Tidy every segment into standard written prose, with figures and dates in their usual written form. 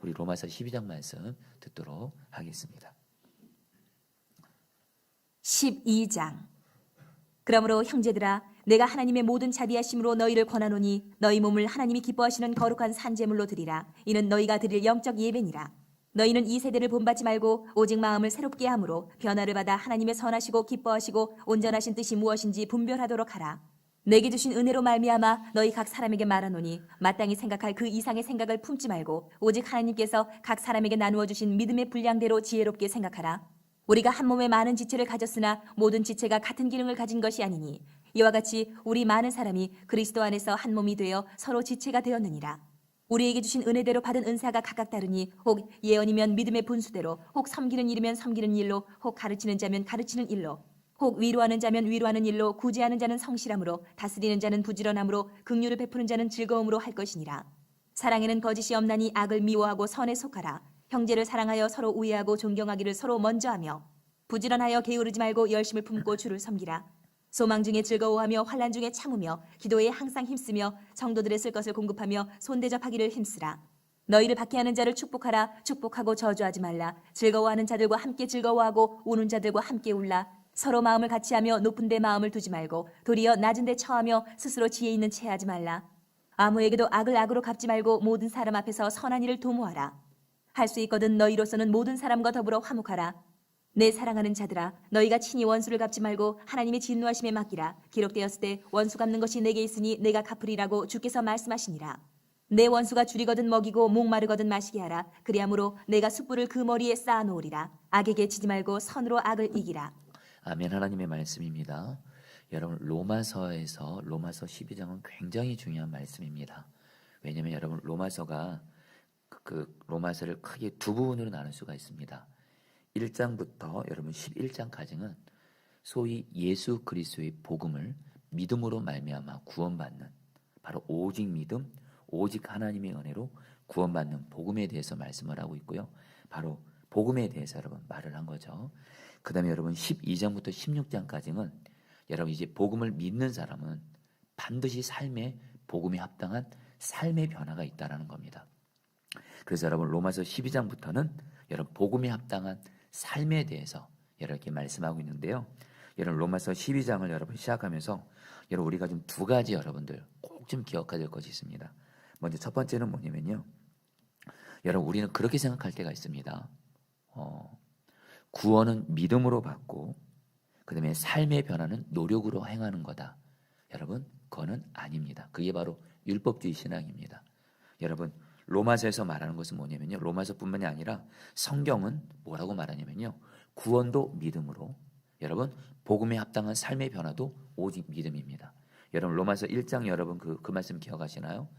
우리 로마서 12장 말씀 듣도록 하겠습니다. 12장. 그러므로 형제들아, 내가 하나님의 모든 자비하심으로 너희를 권하노니 너희 몸을 하나님이 기뻐하시는 거룩한 산제물로 드리라. 이는 너희가 드릴 영적 예배니라. 너희는 이 세대를 본받지 말고 오직 마음을 새롭게 함으로 변화를 받아 하나님의 선하시고 기뻐하시고 온전하신 뜻이 무엇인지 분별하도록 하라. 내게 주신 은혜로 말미암아 너희 각 사람에게 말하노니 마땅히 생각할 그 이상의 생각을 품지 말고 오직 하나님께서 각 사람에게 나누어 주신 믿음의 분량대로 지혜롭게 생각하라. 우리가 한 몸에 많은 지체를 가졌으나 모든 지체가 같은 기능을 가진 것이 아니니 이와 같이 우리 많은 사람이 그리스도 안에서 한 몸이 되어 서로 지체가 되었느니라. 우리에게 주신 은혜대로 받은 은사가 각각 다르니 혹 예언이면 믿음의 분수대로, 혹 섬기는 일이면 섬기는 일로, 혹 가르치는 자면 가르치는 일로, 혹 위로하는 자면 위로하는 일로, 구제하는 자는 성실함으로, 다스리는 자는 부지런함으로, 긍휼을 베푸는 자는 즐거움으로 할 것이니라. 사랑에는 거짓이 없나니 악을 미워하고 선에 속하라. 형제를 사랑하여 서로 우애하고 존경하기를 서로 먼저 하며 부지런하여 게으르지 말고 열심을 품고 주를 섬기라. 소망 중에 즐거워하며 환난 중에 참으며 기도에 항상 힘쓰며 성도들의 쓸 것을 공급하며 손대접하기를 힘쓰라. 너희를 박해하는 자를 축복하라. 축복하고 저주하지 말라. 즐거워하는 자들과 함께 즐거워하고 우는 자들과 함께 울라. 서로 마음을 같이하며 높은 데 마음을 두지 말고 도리어 낮은 데 처하며 스스로 지혜 있는 채 하지 말라. 아무에게도 악을 악으로 갚지 말고 모든 사람 앞에서 선한 일을 도모하라. 할 수 있거든 너희로서는 모든 사람과 더불어 화목하라. 내 사랑하는 자들아, 너희가 친히 원수를 갚지 말고 하나님의 진노하심에 맡기라. 기록되었을 때 원수 갚는 것이 내게 있으니 내가 갚으리라고 주께서 말씀하시니라. 내 원수가 줄이거든 먹이고 목마르거든 마시게 하라. 그리함으로 내가 숯불을 그 머리에 쌓아놓으리라. 악에게 지지 말고 선으로 악을 이기라. 아멘. 하나님의 말씀입니다. 여러분, 로마서 12장은 굉장히 중요한 말씀입니다. 왜냐하면 여러분, 로마서가 로마서를 크게 두 부분으로 나눌 수가 있습니다. 1장부터 여러분 11장까지는 소위 예수 그리스도의 복음을 믿음으로 말미암아 구원받는, 바로 오직 믿음, 오직 하나님의 은혜로 구원받는 복음에 대해서 말씀을 하고 있고요. 바로 복음에 대해서 여러분 말을 한 거죠. 그 다음에 여러분 12장부터 16장까지는 여러분 이제 복음을 믿는 사람은 반드시 삶에 복음에 합당한 삶의 변화가 있다는 겁니다. 그래서 여러분 로마서 12장부터는 여러분 복음에 합당한 삶에 대해서 이렇게 말씀하고 있는데요. 여러분 로마서 12장을 여러분 시작하면서 여러분 우리가 좀 두 가지 여러분들 꼭 좀 기억해야 될 것이 있습니다. 먼저 첫 번째는 뭐냐면요. 여러분 우리는 그렇게 생각할 때가 있습니다. 구원은 믿음으로 받고 그 다음에 삶의 변화는 노력으로 행하는 거다. 여러분 그거는 아닙니다. 그게 바로 율법주의 신앙입니다. 여러분 로마서에서 말하는 것은 뭐냐면요. 로마서뿐만이 아니라 성경은 뭐라고 말하냐면요. 구원도 믿음으로, 여러분 복음에 합당한 삶의 변화도 오직 믿음입니다. 여러분 로마서 1장 여러분 그 말씀 기억하시나요?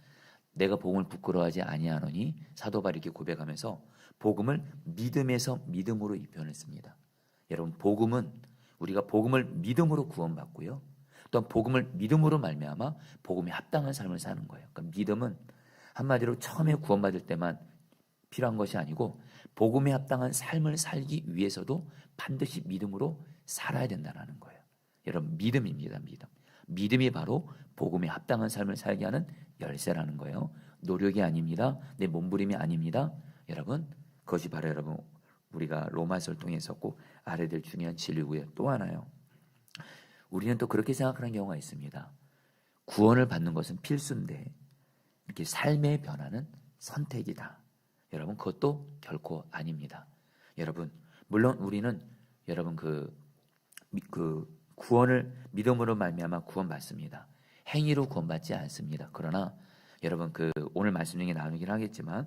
내가 복음을 부끄러워하지 아니하노니 사도 바울이 이렇게 고백하면서 복음을 믿음에서 믿음으로 이 표현을 씁니다. 여러분 복음은 우리가 복음을 믿음으로 구원받고요. 또한 복음을 믿음으로 말미암아 복음에 합당한 삶을 사는 거예요. 그러니까 믿음은 한마디로 처음에 구원받을 때만 필요한 것이 아니고 복음에 합당한 삶을 살기 위해서도 반드시 믿음으로 살아야 된다는 거예요. 여러분 믿음입니다. 믿음이 바로 복음에 합당한 삶을 살게 하는 열쇠라는 거예요. 노력이 아닙니다. 내 몸부림이 아닙니다. 여러분 그것이 바로 여러분 우리가 로마서를 통해서 꼭 알아야 될 중요한 진리고요. 또 하나요. 우리는 또 그렇게 생각하는 경우가 있습니다. 구원을 받는 것은 필수인데 이렇게 삶의 변화는 선택이다. 여러분 그것도 결코 아닙니다. 여러분 물론 우리는 여러분 그 구원을 믿음으로 말미암아 구원받습니다. 행위로 구원받지 않습니다. 그러나 여러분 오늘 말씀 중에 나누긴 하겠지만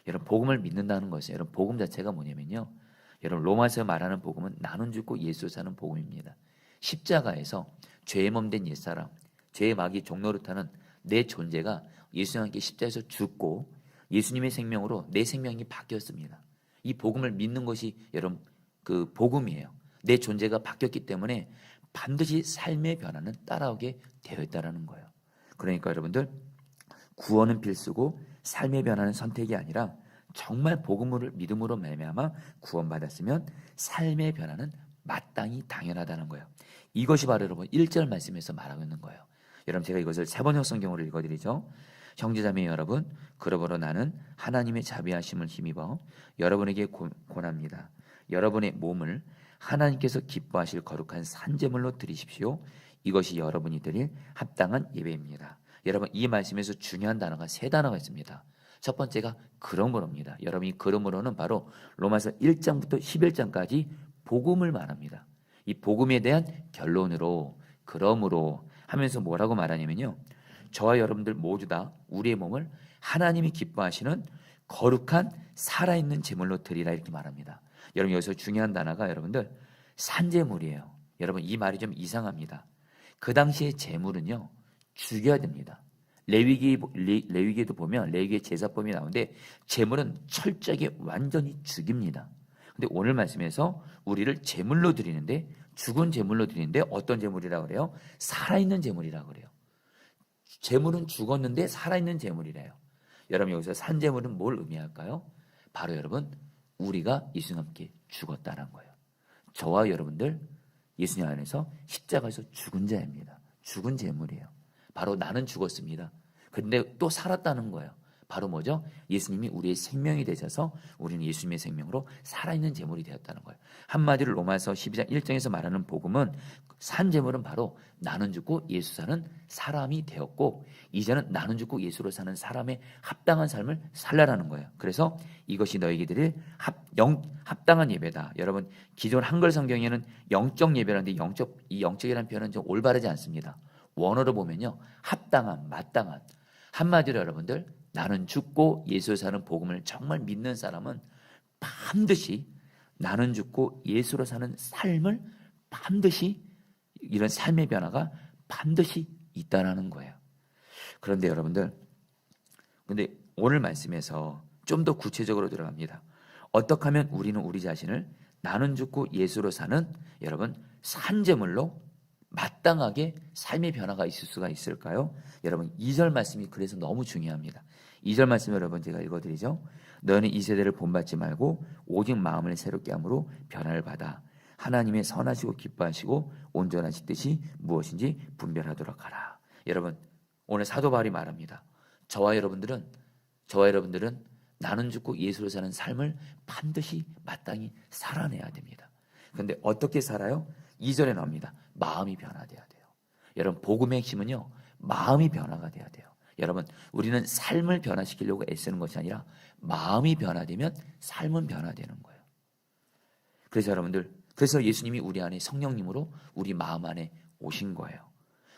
여러분 복음을 믿는다는 것은 여러분 복음 자체가 뭐냐면요. 여러분 로마서 말하는 복음은 나는 죽고 예수 사는 복음입니다. 십자가에서 죄의 몸된 옛사람, 죄의 마귀 종노릇하는 내 존재가 예수님과 함께 십자가에서 죽고 예수님의 생명으로 내 생명이 바뀌었습니다. 이 복음을 믿는 것이 여러분 그 복음이에요. 내 존재가 바뀌었기 때문에 반드시 삶의 변화는 따라오게 되어 있다는 거예요. 그러니까 여러분들 구원은 필수고 삶의 변화는 선택이 아니라 정말 복음을 믿음으로 말미암아 구원받았으면 삶의 변화는 마땅히 당연하다는 거예요. 이것이 바로 여러분 1절 말씀에서 말하고 있는 거예요. 여러분 제가 이것을 세번역 성경으로 읽어드리죠. 형제자매 여러분, 그러므로 나는 하나님의 자비하심을 힘입어 여러분에게 권합니다. 여러분의 몸을 하나님께서 기뻐하실 거룩한 산제물로 드리십시오. 이것이 여러분이 드릴 합당한 예배입니다. 여러분, 이 말씀에서 중요한 단어가 세 단어가 있습니다. 첫 번째가 그러므로입니다. 여러분이 그러므로는 바로 로마서 1장부터 11장까지 복음을 말합니다. 이 복음에 대한 결론으로 그러므로 하면서 뭐라고 말하냐면요, 저와 여러분들 모두 다 우리의 몸을 하나님이 기뻐하시는 거룩한 살아있는 제물로 드리라 이렇게 말합니다. 여러분, 여기서 중요한 단어가 여러분들 산제물이에요. 여러분, 이 말이 좀 이상합니다. 그 당시의 제물은요, 죽여야 됩니다. 레위기에도 보면 레위기의 제사법이 나오는데 제물은 철저하게 완전히 죽입니다. 근데 오늘 말씀에서 우리를 제물로 드리는데, 죽은 제물로 드리는데 어떤 제물이라고 그래요? 살아있는 제물이라고 그래요. 제물은 죽었는데 살아있는 제물이래요. 여러분, 여기서 산제물은 뭘 의미할까요? 바로 여러분, 우리가 예수님과 함께 죽었다는 거예요. 저와 여러분들 예수님 안에서 십자가에서 죽은 자입니다. 죽은 제물이에요. 바로 나는 죽었습니다. 그런데 또 살았다는 거예요. 바로 뭐죠? 예수님이 우리의 생명이 되셔서 우리는 예수님의 생명으로 살아있는 제물이 되었다는 거예요. 한마디로 로마서 12장 1장에서 말하는 복음은, 산제물은 바로 나는 죽고 예수 사는 사람이 되었고, 이제는 나는 죽고 예수로 사는 사람의 합당한 삶을 살라라는 거예요. 그래서 이것이 너에게 드릴 합당한 예배다. 여러분, 기존 한글 성경에는 영적 예배라는데 이 영적이라는 표현은 좀 올바르지 않습니다. 원어로 보면요, 합당한, 마땅한. 한마디로 여러분들, 나는 죽고 예수 사는 복음을 정말 믿는 사람은 반드시 나는 죽고 예수로 사는 삶을 반드시, 이런 삶의 변화가 반드시 있다라는 거예요. 그런데 여러분들, 근데 오늘 말씀에서 좀 더 구체적으로 들어갑니다. 어떻게 하면 우리는 우리 자신을 나는 죽고 예수로 사는 여러분 산제물로 마땅하게 삶의 변화가 있을 수가 있을까요? 여러분, 2절 말씀이 그래서 너무 중요합니다. 2절 말씀 여러분 제가 읽어드리죠. 너는 이 세대를 본받지 말고 오직 마음을 새롭게 함으로 변화를 받아 하나님의 선하시고 기뻐하시고 온전하신 뜻이 무엇인지 분별하도록 하라. 여러분, 오늘 사도 바울이 말합니다. 저와 여러분들은 나는 죽고 예수로 사는 삶을 반드시 마땅히 살아내야 됩니다. 그런데 어떻게 살아요? 2절에 나옵니다. 마음이 변화돼야 돼요. 여러분, 복음의 핵심은요, 마음이 변화가 돼야 돼요. 여러분, 우리는 삶을 변화시키려고 애쓰는 것이 아니라 마음이 변화되면 삶은 변화되는 거예요. 그래서 여러분들, 그래서 예수님이 우리 안에 성령님으로 우리 마음 안에 오신 거예요.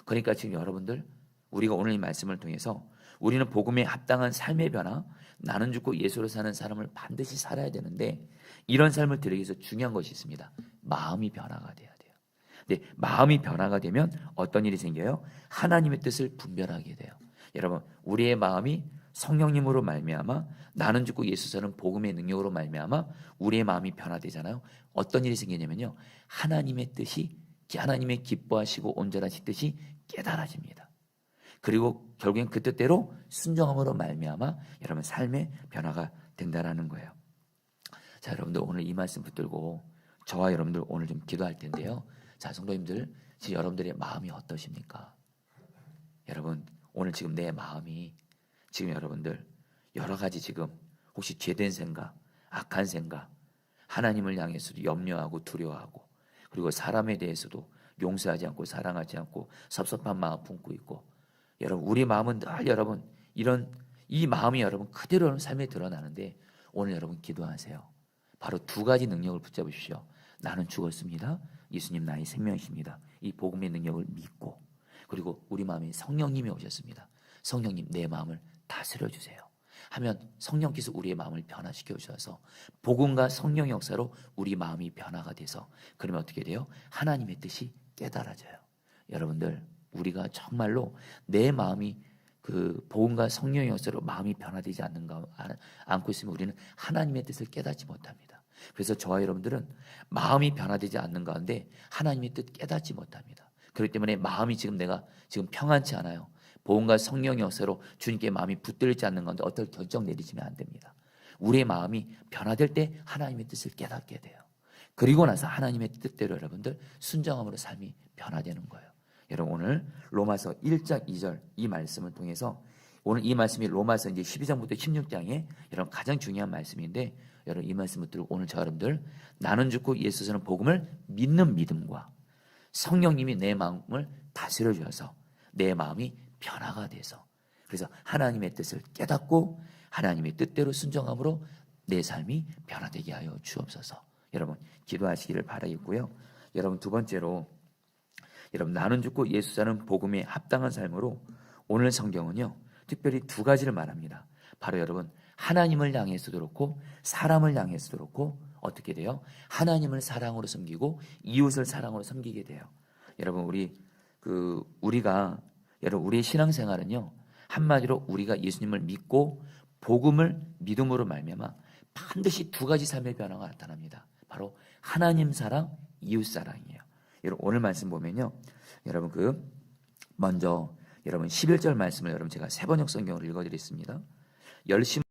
그러니까 지금 여러분들, 우리가 오늘 이 말씀을 통해서 우리는 복음에 합당한 삶의 변화, 나는 죽고 예수로 사는 사람을 반드시 살아야 되는데, 이런 삶을 들기 위해서 중요한 것이 있습니다. 마음이 변화가 돼야 돼요. 근데 마음이 변화가 되면 어떤 일이 생겨요? 하나님의 뜻을 분별하게 돼요. 여러분, 우리의 마음이 성령님으로 말미암아 나는 죽고 예수 사는 복음의 능력으로 말미암아 우리의 마음이 변화되잖아요. 어떤 일이 생기냐면요, 하나님의 뜻이, 하나님의 기뻐하시고 온전하신 뜻이 깨달아집니다. 그리고 결국엔 그 뜻대로 순종함으로 말미암아 여러분 삶의 변화가 된다라는 거예요. 자, 여러분들 오늘 이 말씀 붙들고 저와 여러분들 오늘 좀 기도할 텐데요. 자, 성도님들, 지금 여러분들의 마음이 어떠십니까? 여러분, 오늘 지금 내 마음이 지금 여러분들 여러 가지 지금 혹시 죄된 생각, 악한 생각, 하나님을 향해서도 염려하고 두려워하고, 그리고 사람에 대해서도 용서하지 않고 사랑하지 않고 섭섭한 마음 품고 있고, 여러분, 우리 마음은 늘 여러분 이 마음이 여러분 그대로 삶에 드러나는데, 오늘 여러분 기도하세요. 바로 두 가지 능력을 붙잡으십시오. 나는 죽었습니다. 예수님 나의 생명이십니다. 이 복음의 능력을 믿고, 그리고 우리 마음에 성령님이 오셨습니다. 성령님, 내 마음을 다스려 주세요 하면 성령께서 우리의 마음을 변화시켜 주셔서 복음과 성령의 역사로 우리 마음이 변화가 돼서, 그러면 어떻게 돼요? 하나님의 뜻이 깨달아져요. 여러분들, 우리가 정말로 내 마음이 그 복음과 성령의 역사로 마음이 변화되지 않고 있으면 우리는 하나님의 뜻을 깨닫지 못합니다. 그래서 저와 여러분들은 마음이 변화되지 않는 가운데 하나님의 뜻 깨닫지 못합니다. 그렇기 때문에 마음이 내가 지금 평안치 않아요. 복음과 성령의 역사로 주님께 마음이 붙들지 않는 가운데 어떤 결정 내리시면 안 됩니다. 우리의 마음이 변화될 때 하나님의 뜻을 깨닫게 돼요. 그리고 나서 하나님의 뜻대로 여러분들 순종함으로 삶이 변화되는 거예요. 여러분, 오늘 로마서 1장 2절 이 말씀을 통해서 오늘 이 말씀이 로마서 이제 12장부터 16장에 여러분 가장 중요한 말씀인데, 여러분 이 말씀을 들고 오늘 저 여러분들 나는 죽고 예수는 복음을 믿는 믿음과 성령님이 내 마음을 다스려 주셔서 내 마음이 변화가 돼서, 그래서 하나님의 뜻을 깨닫고 하나님의 뜻대로 순종함으로 내 삶이 변화되게 하여 주옵소서. 여러분 기도하시기를 바라겠고요. 여러분 두 번째로, 여러분 나는 죽고 예수 사는 복음에 합당한 삶으로 오늘 성경은요 특별히 두 가지를 말합니다. 바로 여러분 하나님을 향해서도 그렇고 사람을 향해서도 그렇고 어떻게 돼요? 하나님을 사랑으로 섬기고 이웃을 사랑으로 섬기게 돼요. 여러분 우리가 여러분 우리의 신앙생활은요 한마디로 우리가 예수님을 믿고 복음을 믿음으로 말미암아 반드시 두 가지 삶의 변화가 나타납니다. 바로 하나님 사랑, 이웃 사랑이에요. 여러분 오늘 말씀 보면요, 여러분 먼저 여러분 11절 말씀을 여러분 제가 세번역 성경으로 읽어드리겠습니다. 열심을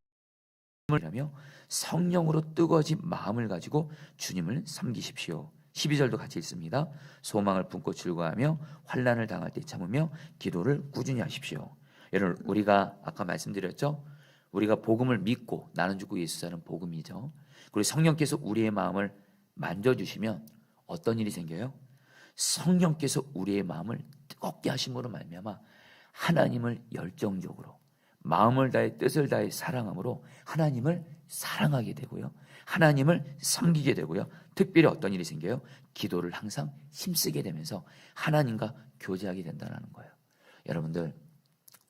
하며 성령으로 뜨거워진 마음을 가지고 주님을 섬기십시오. 12절도 같이 읽습니다. 소망을 품고 즐거워하며 환난을 당할 때 참으며 기도를 꾸준히 하십시오. 여러분 우리가 아까 말씀드렸죠, 우리가 복음을 믿고 나는 죽고 예수 사는 복음이죠. 그리고 성령께서 우리의 마음을 만져주시면 어떤 일이 생겨요? 성령께서 우리의 마음을 뜨겁게 하심으로 말미암아 하나님을 열정적으로 마음을 다해 뜻을 다해 사랑함으로 하나님을 사랑하게 되고요, 하나님을 섬기게 되고요, 특별히 어떤 일이 생겨요? 기도를 항상 힘쓰게 되면서 하나님과 교제하게 된다는 거예요. 여러분들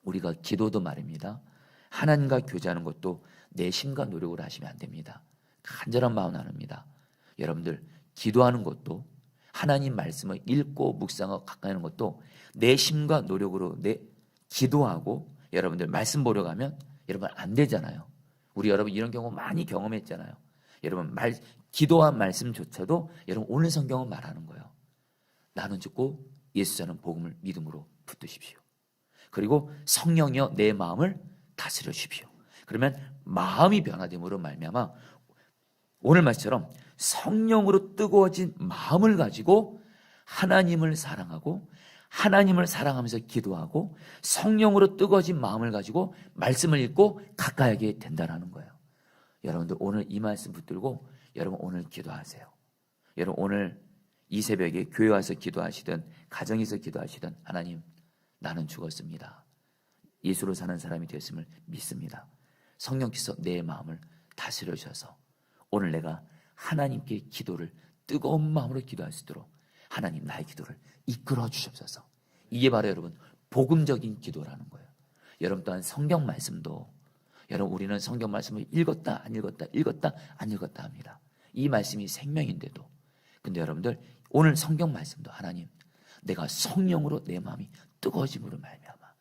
우리가 기도도 말입니다, 하나님과 교제하는 것도 내심과 노력으로 하시면 안 됩니다. 간절한 마음 나눕니다. 여러분들 기도하는 것도 하나님 말씀을 읽고 묵상하고 가까이 하는 것도 내심과 노력으로 기도하고 여러분들 말씀 보러 가면 여러분 안 되잖아요. 우리 여러분 이런 경우 많이 경험했잖아요. 여러분 기도한 말씀조차도 여러분 오늘 성경은 말하는 거예요. 나는 죽고 예수 사는 복음을 믿음으로 붙드십시오. 그리고 성령이여 내 마음을 다스려 주십시오. 그러면 마음이 변화됨으로 말미암아 오늘 말씀처럼 성령으로 뜨거워진 마음을 가지고 하나님을 사랑하고 하나님을 사랑하면서 기도하고 성령으로 뜨거워진 마음을 가지고 말씀을 읽고 가까이 하게 된다는 거예요. 여러분들 오늘 이 말씀 붙들고 여러분 오늘 기도하세요. 여러분 오늘 이 새벽에 교회 와서 기도하시든 가정에서 기도하시든 하나님 나는 죽었습니다. 예수로 사는 사람이 되었음을 믿습니다. 성령께서 내 마음을 다스려 주셔서 오늘 내가 하나님께 기도를 뜨거운 마음으로 기도할 수 있도록 하나님 나의 기도를 이끌어 주시옵소서. 이게 바로 여러분 복음적인 기도라는 거예요. 여러분 또한 성경 말씀도 여러분 우리는 성경 말씀을 읽었다 안 읽었다 읽었다 안 읽었다 합니다. 이 말씀이 생명인데도 근데 여러분들 오늘 성경 말씀도 하나님 내가 성령으로 내 마음이 뜨거워짐으로 말미암아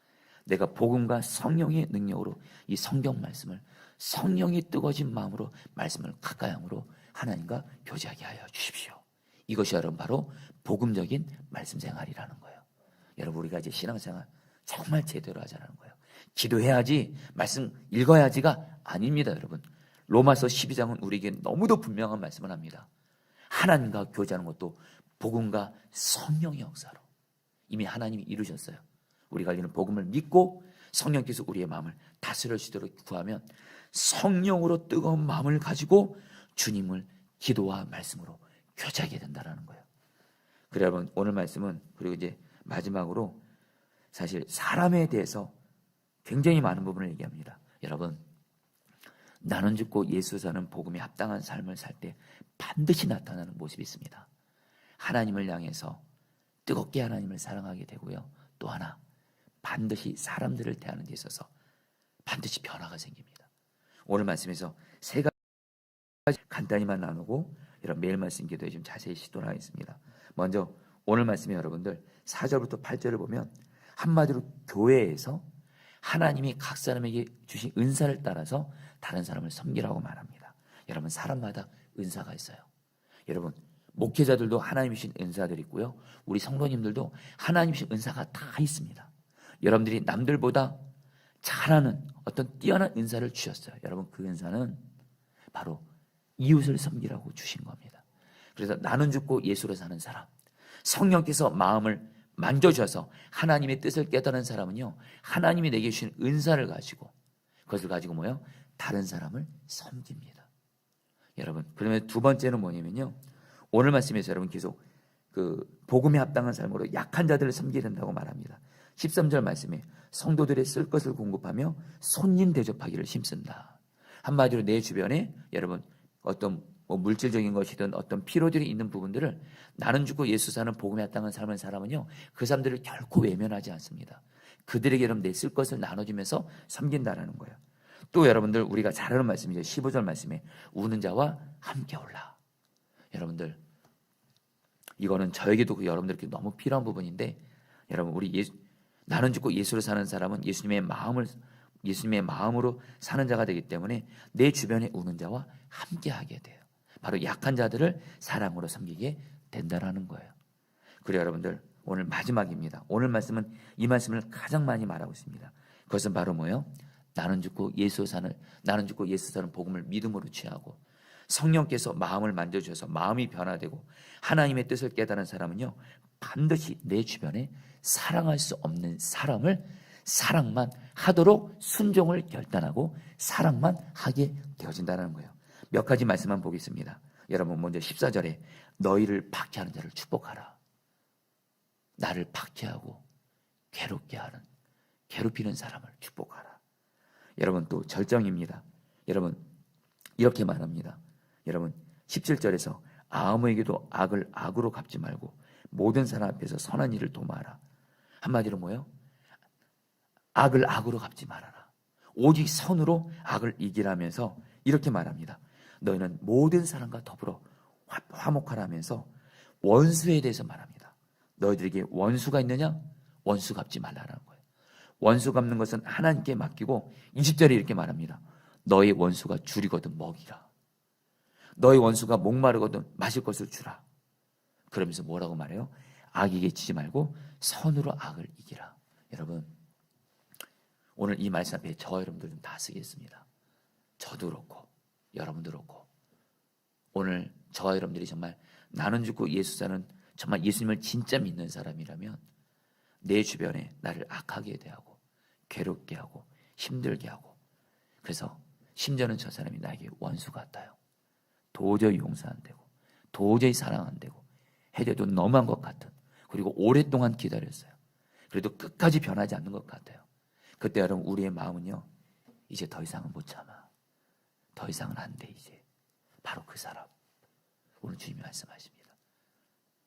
내가 복음과 성령의 능력으로 이 성경 말씀을 성령이 뜨거워진 마음으로 말씀을 가까이 함으로 하나님과 교제하게 하여 주십시오. 이것이 여러분 바로 복음적인 말씀 생활이라는 거예요. 여러분 우리가 이제 신앙생활 정말 제대로 하자는 거예요. 기도해야지 말씀 읽어야지가 아닙니다. 여러분 로마서 12장은 우리에게 너무도 분명한 말씀을 합니다. 하나님과 교제하는 것도 복음과 성령의 역사로 이미 하나님이 이루셨어요. 우리가 이는 복음을 믿고 성령께서 우리의 마음을 다스려 주시도록 구하면 성령으로 뜨거운 마음을 가지고 주님을 기도와 말씀으로 교제하게 된다는 거예요. 그래 여러분 오늘 말씀은 그리고 이제 마지막으로 사실 사람에 대해서 굉장히 많은 부분을 얘기합니다. 여러분 나는 죽고 예수 사는 복음에 합당한 삶을 살 때 반드시 나타나는 모습이 있습니다. 하나님을 향해서 뜨겁게 하나님을 사랑하게 되고요. 또 하나 반드시 사람들을 대하는 데 있어서 반드시 변화가 생깁니다. 오늘 말씀에서 세 가지 간단히만 나누고 이런 매일 말씀 기도에 좀 자세히 시도를 하겠습니다. 먼저 오늘 말씀에 여러분들 4절부터 8절을 보면 한마디로 교회에서 하나님이 각 사람에게 주신 은사를 따라서 다른 사람을 섬기라고 말합니다. 여러분 사람마다 은사가 있어요. 여러분 목회자들도 하나님이 주신 은사들이 있고요. 우리 성도님들도 하나님이 주신 은사가 다 있습니다. 여러분들이 남들보다 잘하는 어떤 뛰어난 은사를 주셨어요. 여러분 그 은사는 바로 이웃을 섬기라고 주신 겁니다. 그래서 나는 죽고 예수로 사는 사람, 성령께서 마음을 만져주셔서 하나님의 뜻을 깨달은 사람은요, 하나님이 내게 주신 은사를 가지고, 그것을 가지고 뭐예요? 다른 사람을 섬깁니다. 여러분, 그러면 두 번째는 뭐냐면요, 오늘 말씀에서 여러분 계속 그 복음에 합당한 삶으로 약한 자들을 섬기게 된다고 말합니다. 13절 말씀에 성도들의 쓸 것을 공급하며 손님 대접하기를 힘쓴다. 한마디로 내 주변에 여러분 어떤 물질적인 것이든 어떤 필요들이 있는 부분들을 나는 주고 예수 사는 복음에 합당한 삶을 사람은요, 그 사람들을 결코 외면하지 않습니다. 그들에게 그럼 내 쓸 것을 나눠주면서 섬긴다라는 거예요. 또 여러분들 우리가 잘 아는 말씀이죠. 15절 말씀에 우는 자와 함께 올라. 여러분들 이거는 저에게도 여러분들께 너무 필요한 부분인데, 여러분 우리 나는 죽고 예수를 사는 사람은 예수님의 마음으로 사는 자가 되기 때문에 내 주변에 우는 자와 함께 하게 돼요. 바로 약한 자들을 사랑으로 섬기게 된다라는 거예요. 그래요, 여러분들 오늘 마지막입니다. 오늘 말씀은 이 말씀을 가장 많이 말하고 있습니다. 그것은 바로 뭐예요? 나는 죽고 예수 사는 복음을 믿음으로 취하고 성령께서 마음을 만져주셔서 마음이 변화되고 하나님의 뜻을 깨달은 사람은요, 반드시 내 주변에 사랑할 수 없는 사람을 사랑만 하도록 순종을 결단하고 사랑만 하게 되어진다는 거예요. 몇 가지 말씀만 보겠습니다. 여러분 먼저 14절에 너희를 박해하는 자를 축복하라. 나를 박해하고 괴롭히는 사람을 축복하라. 여러분 또 절정입니다. 여러분 이렇게 말합니다. 여러분 17절에서 아무에게도 악을 악으로 갚지 말고 모든 사람 앞에서 선한 일을 도모하라. 한마디로 뭐예요? 악을 악으로 갚지 말아라. 오직 선으로 악을 이기라면서 이렇게 말합니다. 너희는 모든 사람과 더불어 화목하라면서 원수에 대해서 말합니다. 너희들에게 원수가 있느냐? 원수 갚지 말라는 거예요. 원수 갚는 것은 하나님께 맡기고 20절에 이렇게 말합니다. 너희 원수가 줄이거든 먹이라. 너희 원수가 목마르거든 마실 것을 주라. 그러면서 뭐라고 말해요? 악에게 지지 말고 선으로 악을 이기라. 여러분 오늘 이 말씀 앞에 저 여러분들 좀 다 쓰겠습니다. 저도 그렇고 여러분도 그렇고 오늘 저와 여러분들이 정말 나는 죽고 예수 사는 정말 예수님을 진짜 믿는 사람이라면 내 주변에 나를 악하게 대하고 괴롭게 하고 힘들게 하고 그래서 심지어는 저 사람이 나에게 원수 같아요. 도저히 용서 안 되고 도저히 사랑 안 되고 해대도 너무한 것 같은 그리고 오랫동안 기다렸어요. 그래도 끝까지 변하지 않는 것 같아요. 그때 여러분 우리의 마음은요 이제 더 이상은 못 참아. 더 이상은 안 돼 이제. 바로 그 사람 오늘 주님이 말씀하십니다.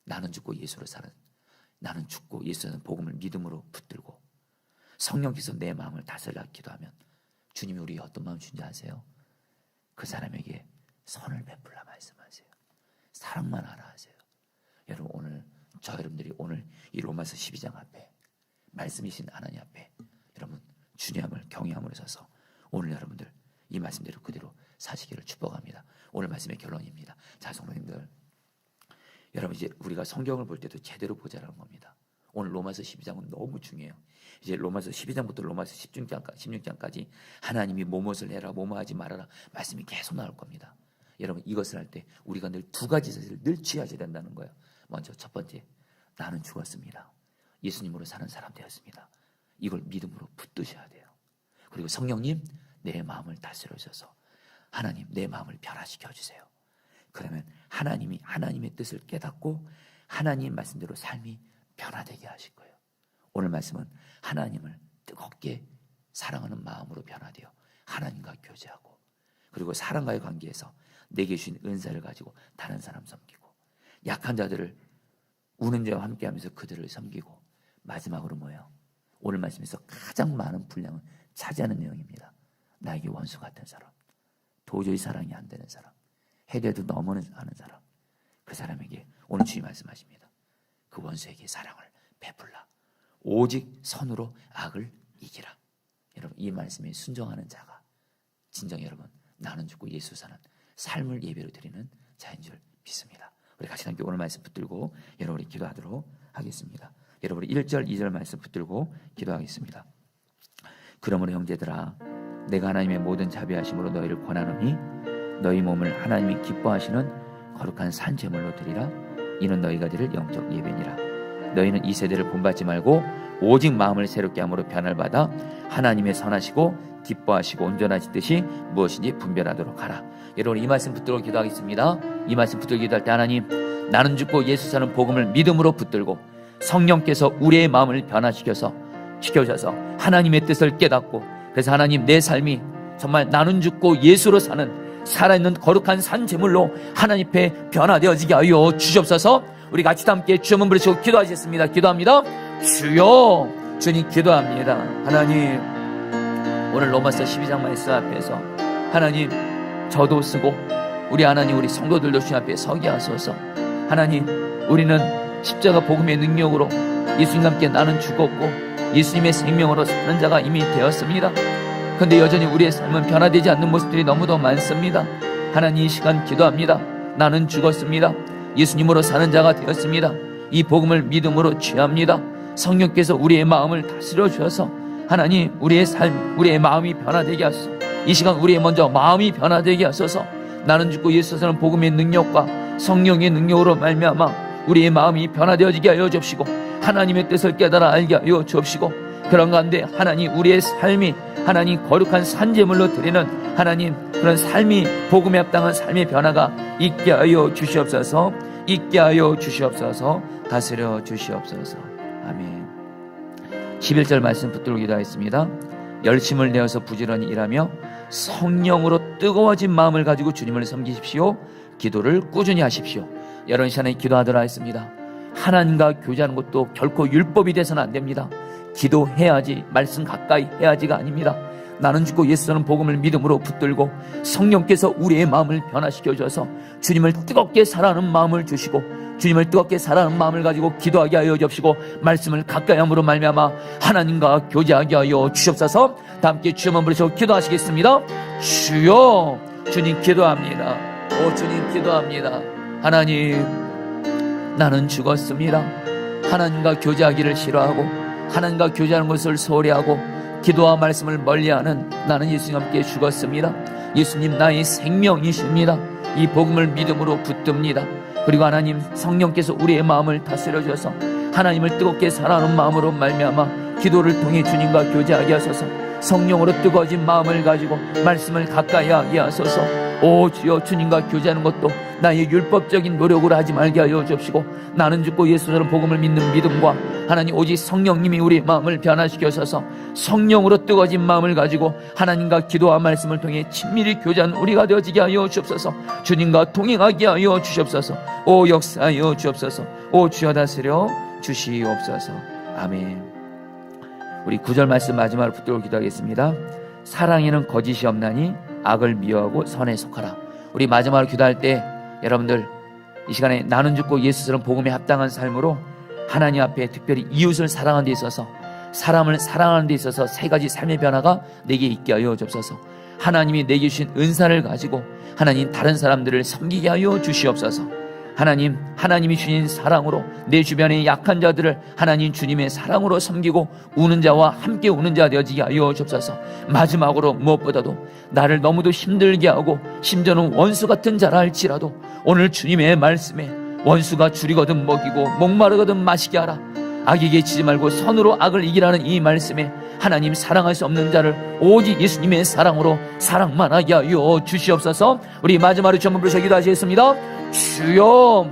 나는 죽고 예수로 사는 나는 죽고 예수는 복음을 믿음으로 붙들고 성령께서 내 마음을 다스리라 기도하면 주님이 우리에게 어떤 마음 주는지 아세요? 그 사람에게 선을 베풀라 말씀하세요. 사랑만 하라 하세요. 여러분 오늘 저 여러분들이 오늘 이 로마서 12장 앞에 말씀이신 하나님 앞에 여러분 주님을 경외함으로 서서 오늘 여러분들 이 말씀대로 그대로 사시기를 축복합니다. 오늘 말씀의 결론입니다. 자 성도님들 여러분 이제 우리가 성경을 볼 때도 제대로 보자라는 겁니다. 오늘 로마서 12장은 너무 중요해요. 이제 로마서 12장부터 로마서 16장까지 하나님이 무엇을 해라 뭐뭐하지 말아라 말씀이 계속 나올 겁니다. 여러분 이것을 할 때 우리가 늘 두 가지 사실을 늘 취하셔야 된다는 거예요. 먼저 첫 번째 나는 죽었습니다. 예수님으로 사는 사람 되었습니다. 이걸 믿음으로 붙드셔야 돼요. 그리고 성령님 내 마음을 다스려 주셔서 하나님 내 마음을 변화시켜 주세요. 그러면 하나님이 하나님의 뜻을 깨닫고 하나님 말씀대로 삶이 변화되게 하실 거예요. 오늘 말씀은 하나님을 뜨겁게 사랑하는 마음으로 변화되어 하나님과 교제하고 그리고 사람과의 관계에서 내게 주신 은사를 가지고 다른 사람 섬기고 약한 자들을 우는 자와 함께하면서 그들을 섬기고 마지막으로 뭐예요? 오늘 말씀에서 가장 많은 분량을 차지하는 내용입니다. 나에게 원수 같은 사람, 도저히 사랑이 안 되는 사람, 해대도 너무는 하는 사람, 그 사람에게 오늘 주님 말씀하십니다. 그 원수에게 사랑을 베풀라. 오직 선으로 악을 이기라. 여러분 이 말씀에 순종하는 자가 진정 여러분 나는 죽고 예수 사는 삶을 예배로 드리는 자인 줄 믿습니다. 우리 같이 함께 오늘 말씀 붙들고 여러분이 기도하도록 하겠습니다. 여러분 1절 2절 말씀 붙들고 기도하겠습니다. 그러므로 형제들아 내가 하나님의 모든 자비하심으로 너희를 권하노니 너희 몸을 하나님이 기뻐하시는 거룩한 산 제물로 드리라. 이는 너희가 드릴 영적 예배니라. 너희는 이 세대를 본받지 말고 오직 마음을 새롭게 함으로 변화를 받아 하나님의 선하시고 기뻐하시고 온전하신 뜻이 무엇인지 분별하도록 하라. 여러분, 이 말씀 붙들고 기도하겠습니다. 이 말씀 붙들고 기도할 때 하나님, 나는 죽고 예수 사는 복음을 믿음으로 붙들고 성령께서 우리의 마음을 변화시켜서 시켜주셔서 하나님의 뜻을 깨닫고, 그래서 하나님, 내 삶이 정말 나는 죽고 예수로 사는 살아있는 거룩한 산 제물로 하나님 앞에 변화되어지게 하여 주시옵소서. 우리 같이 함께 주여 한번 부르시고 기도하시겠습니다. 기도합니다. 주여, 주님 기도합니다. 하나님, 오늘 로마서 12장 말씀 앞에서 하나님, 저도 쓰고 우리 하나님, 우리 성도들도 주님 앞에 서게 하소서. 하나님, 우리는 십자가 복음의 능력으로 예수님과 함께 나는 죽었고 예수님의 생명으로 사는 자가 이미 되었습니다. 그런데 여전히 우리의 삶은 변화되지 않는 모습들이 너무도 많습니다. 하나님, 이 시간 기도합니다. 나는 죽었습니다. 예수님으로 사는 자가 되었습니다. 이 복음을 믿음으로 취합니다. 성령께서 우리의 마음을 다스려 주셔서 하나님, 우리의 삶, 우리의 마음이 변화되게 하소서. 이 시간 우리의 먼저 마음이 변화되게 하소서. 나는 죽고 예수께서는 복음의 능력과 성령의 능력으로 말미암아 우리의 마음이 변화되어지게 하여 주옵시고 하나님의 뜻을 깨달아 알게 하여 주옵시고, 그런 가운데 하나님, 우리의 삶이 하나님 거룩한 산제물로 드리는 하나님 그런 삶이 복음에 합당한 삶의 변화가 있게 하여 주시옵소서. 있게 하여 주시옵소서. 다스려 주시옵소서. 아멘. 11절 말씀 붙들고 기도하겠습니다. 열심을 내어서 부지런히 일하며 성령으로 뜨거워진 마음을 가지고 주님을 섬기십시오. 기도를 꾸준히 하십시오. 여러분, 시간에 기도하도록 하겠습니다. 하나님과 교제하는 것도 결코 율법이 돼서는 안 됩니다. 기도해야지, 말씀 가까이 해야지가 아닙니다. 나는 죽고 예수는 복음을 믿음으로 붙들고 성령께서 우리의 마음을 변화시켜 주셔서 주님을 뜨겁게 사랑하는 마음을 주시고 주님을 뜨겁게 사랑하는 마음을 가지고 기도하게 하여 주옵시고 말씀을 가까이 함으로 말미암아 하나님과 교제하게 하여 주옵소서. 다 함께 주여 한번 부르시고 기도하시겠습니다. 주여, 주님 기도합니다. 오 주님 기도합니다. 하나님, 나는 죽었습니다. 하나님과 교제하기를 싫어하고 하나님과 교제하는 것을 소홀히하고 기도와 말씀을 멀리하는 나는 예수님과 함께 죽었습니다. 예수님 나의 생명이십니다. 이 복음을 믿음으로 붙듭니다. 그리고 하나님, 성령께서 우리의 마음을 다스려 주셔서 하나님을 뜨겁게 사랑하는 마음으로 말미암아 기도를 통해 주님과 교제하게 하소서. 성령으로 뜨거워진 마음을 가지고 말씀을 가까이 하게 하소서. 오 주여, 주님과 교제하는 것도 나의 율법적인 노력으로 하지 말게 하여 주옵시고 나는 죽고 예수처럼 복음을 믿는 믿음과 하나님 오직 성령님이 우리의 마음을 변화시켜서 성령으로 뜨거워진 마음을 가지고 하나님과 기도와 말씀을 통해 친밀히 교제하는 우리가 되어지게 하여 주옵소서. 주님과 동행하게 하여 주시옵소서. 오 역사하여 주옵소서. 오 주여 다스려 주시옵소서. 아멘. 우리 9절 말씀 마지막으로 붙들고 기도하겠습니다. 사랑에는 거짓이 없나니 악을 미워하고 선에 속하라. 우리 마지막으로 기도할 때 여러분들 이 시간에 나는 죽고 예수처럼 복음에 합당한 삶으로 하나님 앞에 특별히 이웃을 사랑하는 데 있어서 사람을 사랑하는 데 있어서 세 가지 삶의 변화가 내게 있게 하여 주옵소서. 하나님이 내게 주신 은사를 가지고 하나님 다른 사람들을 섬기게 하여 주시옵소서. 하나님, 하나님이 주신 사랑으로 내 주변의 약한 자들을 하나님 주님의 사랑으로 섬기고 우는 자와 함께 우는 자 되어지게 하여 주옵소서. 마지막으로 무엇보다도 나를 너무도 힘들게 하고 심지어는 원수 같은 자라 할지라도 오늘 주님의 말씀에 원수가 줄이거든 먹이고 목마르거든 마시게 하라. 악에게 지지 말고 선으로 악을 이기라는 이 말씀에 하나님 사랑할 수 없는 자를 오직 예수님의 사랑으로 사랑만 하게 하여 주시옵소서. 우리 마지막으로 주 한번 부르셔 기도하시겠습니다. 주여,